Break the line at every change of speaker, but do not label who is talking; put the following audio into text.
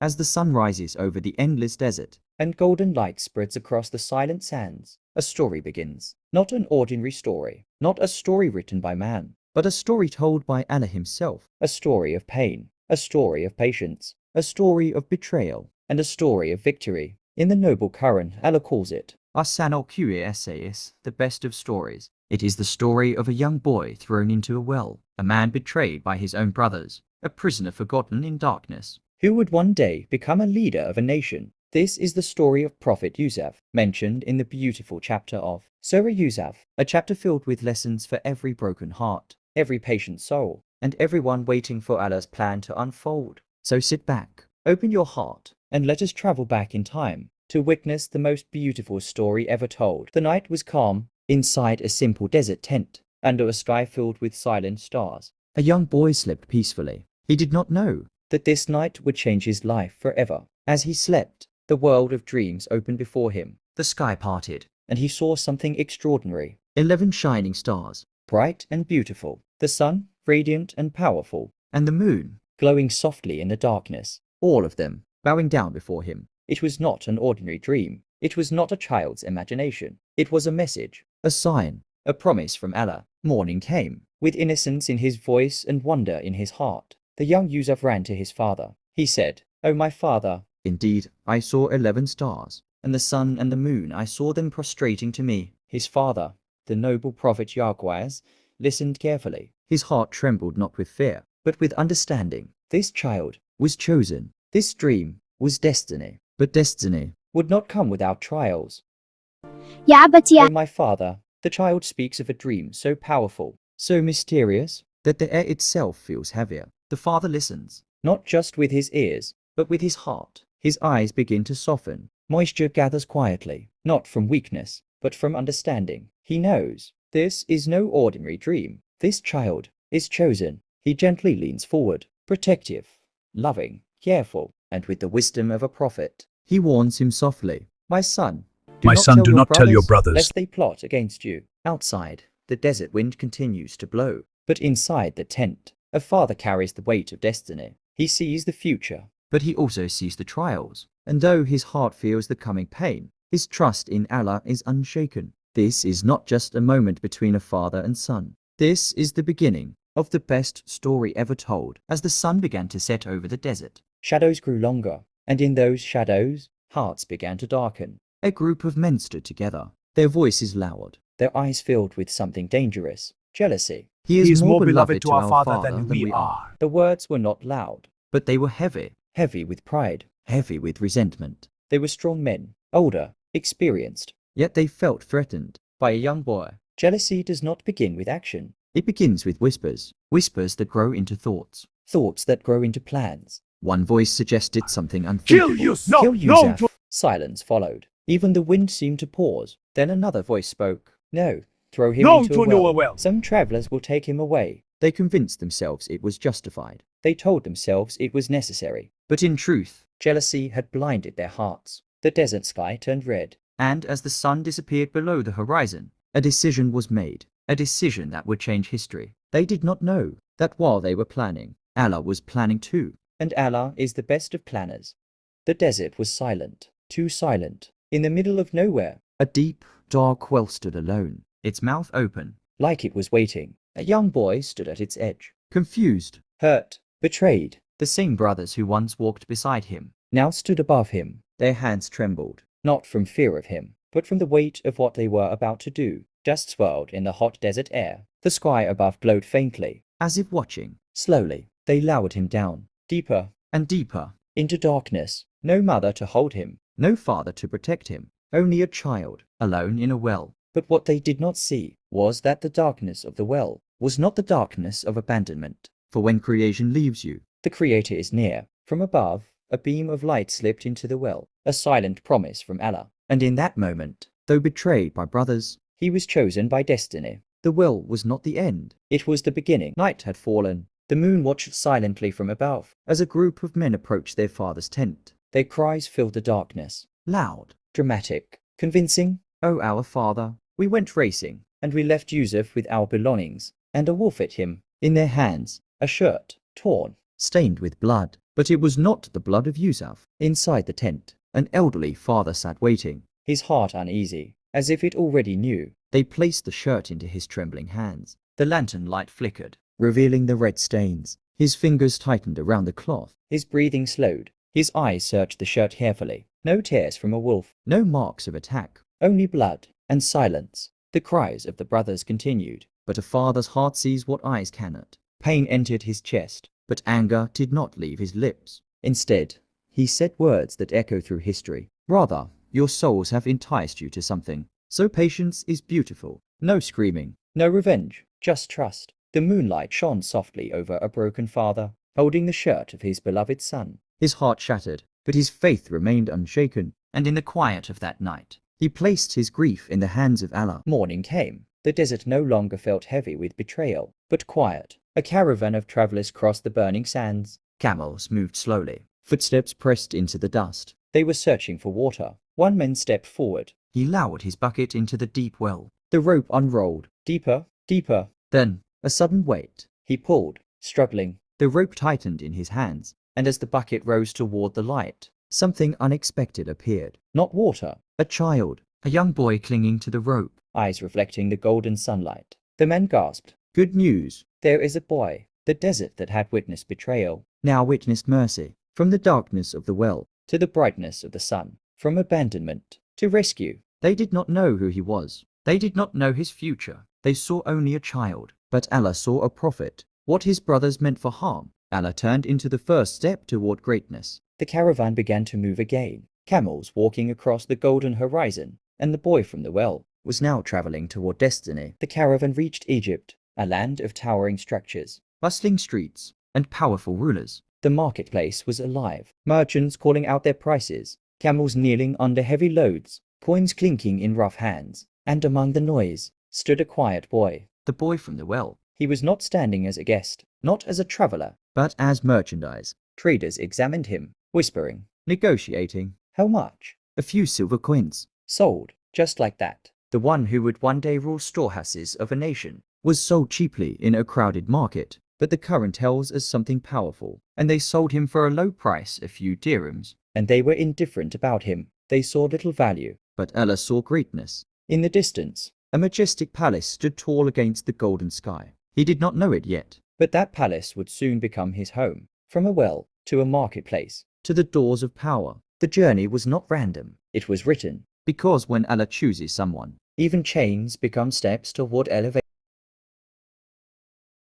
as the sun rises over the endless desert, and golden light spreads across the silent sands, a story begins. Not an ordinary story, not a story written by man, but a story told by Allah himself. A story of pain, a story of patience, a story of betrayal, and a story of victory. In the noble Quran, Allah calls it Asanul Qas, the best of stories. It is the story of a young boy thrown into a well, a man betrayed by his own brothers, a prisoner forgotten in darkness, who would one day become a leader of a nation. This is the story of Prophet Yusuf, mentioned in the beautiful chapter of Surah Yusuf, a chapter filled with lessons for every broken heart, every patient soul, and everyone waiting for Allah's plan to unfold. So sit back, open your heart, and let us travel back in time to witness the most beautiful story ever told. The night was calm, inside a simple desert tent, under a sky filled with silent stars. A young boy slept peacefully. He did not know that this night would change his life forever. As he slept, the world of dreams opened before him. The sky parted, and he saw something extraordinary. 11 shining stars, bright and beautiful. The sun, radiant and powerful, and the moon, glowing softly in the darkness. All of them bowing down before him. It was not an ordinary dream. It was not a child's imagination. It was a message, a sign, a promise from Allah. Morning came, with innocence in his voice and wonder in his heart. The young Yusuf ran to his father. He said, "Oh my father, indeed, I saw 11 stars, and the sun and the moon, I saw them prostrating to me." His father, the noble Prophet Yaqwaz, listened carefully. His heart trembled not with fear, but with understanding. This child was chosen. This dream was destiny. But destiny would not come without trials. Oh my father, the child speaks of a dream so powerful, so mysterious, that the air itself feels heavier. The father listens, not just with his ears, but with his heart. His eyes begin to soften. Moisture gathers quietly, not from weakness, but from understanding. He knows this is no ordinary dream. This child is chosen. He gently leans forward, protective, loving, careful, and with the wisdom of a prophet. He warns him softly, "My son, do not tell your brothers, lest they plot against you." Outside, the desert wind continues to blow, but inside the tent, a father carries the weight of destiny. He sees the future, but he also sees the trials. And though his heart feels the coming pain, his trust in Allah is unshaken. This is not just a moment between a father and son. This is the beginning of the best story ever told. As the sun began to set over the desert, shadows grew longer, and in those shadows, hearts began to darken. A group of men stood together, their voices loud, their eyes filled with something dangerous, jealousy. He is more beloved to our father than we are. The words were not loud, but they were heavy, heavy with pride, heavy with resentment. They were strong men, older, experienced, yet they felt threatened by a young boy. Jealousy does not begin with action. It begins with whispers, whispers that grow into thoughts, thoughts that grow into plans. One voice suggested something unthinkable. Kill Yusuf. Silence followed. Even the wind seemed to pause. Then another voice spoke. "No, throw him into a well. Some travelers will take him away." They convinced themselves it was justified. They told themselves it was necessary. But in truth, jealousy had blinded their hearts. The desert sky turned red, and as the sun disappeared below the horizon, a decision was made, a decision that would change history. They did not know that while they were planning, Allah was planning too. And Allah is the best of planners. The desert was silent, too silent. In the middle of nowhere, a deep, dark well stood alone, its mouth open, like it was waiting. A young boy stood at its edge, confused, hurt, betrayed. The same brothers who once walked beside him now stood above him. Their hands trembled, not from fear of him, but from the weight of what they were about to do. Just swirled in the hot desert air. The sky above glowed faintly, as if watching. Slowly, they lowered him down, deeper and deeper, into darkness. No mother to hold him, no father to protect him, only a child, alone in a well. But what they did not see was that the darkness of the well was not the darkness of abandonment. For when creation leaves you, the Creator is near. From above, a beam of light slipped into the well, a silent promise from Allah. And in that moment, though betrayed by brothers, he was chosen by destiny. The well was not the end, it was the beginning. Night had fallen. The moon watched silently from above as a group of men approached their father's tent. Their cries filled the darkness, loud, dramatic, convincing. "Oh, our father, we went racing, and we left Yusuf with our belongings, and a wolf ate him." In their hands, a shirt, torn, stained with blood. But it was not the blood of Yusuf. Inside the tent, an elderly father sat waiting, his heart uneasy, as if it already knew. They placed the shirt into his trembling hands. The lantern light flickered, revealing the red stains. His fingers tightened around the cloth. His breathing slowed. His eyes searched the shirt carefully. No tears from a wolf, no marks of attack, only blood and silence. The cries of the brothers continued, but a father's heart sees what eyes cannot. Pain entered his chest, but anger did not leave his lips. Instead, he said words that echo through history. Rather, your souls have enticed you to something. So patience is beautiful. No screaming, no revenge, just trust. The moonlight shone softly over a broken father, holding the shirt of his beloved son. His heart shattered, but his faith remained unshaken, and in the quiet of that night, he placed his grief in the hands of Allah. Morning came. The desert no longer felt heavy with betrayal, but quiet. A caravan of travelers crossed the burning sands. Camels moved slowly. Footsteps pressed into the dust. They were searching for water. One man stepped forward. He lowered his bucket into the deep well. The rope unrolled. Deeper, deeper. Then, a sudden weight. He pulled, struggling. The rope tightened in his hands, and as the bucket rose toward the light, something unexpected appeared. Not water, a child, a young boy clinging to the rope, eyes reflecting the golden sunlight. The man gasped. Good news. There is a boy. The desert that had witnessed betrayal now witnessed mercy. From the darkness of the well to the brightness of the sun, from abandonment to rescue. They did not know who he was. They did not know his future. They saw only a child. But Allah saw a prophet. What his brothers meant for harm, Allah turned into the first step toward greatness. The caravan began to move again, camels walking across the golden horizon, and the boy from the well was now traveling toward destiny. The caravan reached Egypt, a land of towering structures, bustling streets, and powerful rulers. The marketplace was alive, merchants calling out their prices, camels kneeling under heavy loads, coins clinking in rough hands, and among the noise stood a quiet boy, the boy from the well. He was not standing as a guest, not as a traveler, but as merchandise. Traders examined him, whispering, negotiating. How much? A few silver coins. Sold, just like that. The one who would one day rule storehouses of a nation was sold cheaply in a crowded market, but the current tells as something powerful, and they sold him for a low price, a few dirhams, and they were indifferent about him. They saw little value, but Allah saw greatness. In the distance, a majestic palace stood tall against the golden sky. He did not know it yet, but that palace would soon become his home. From a well to a marketplace to the doors of power, the journey was not random. It was written, because when Allah chooses someone, even chains become steps toward elevation.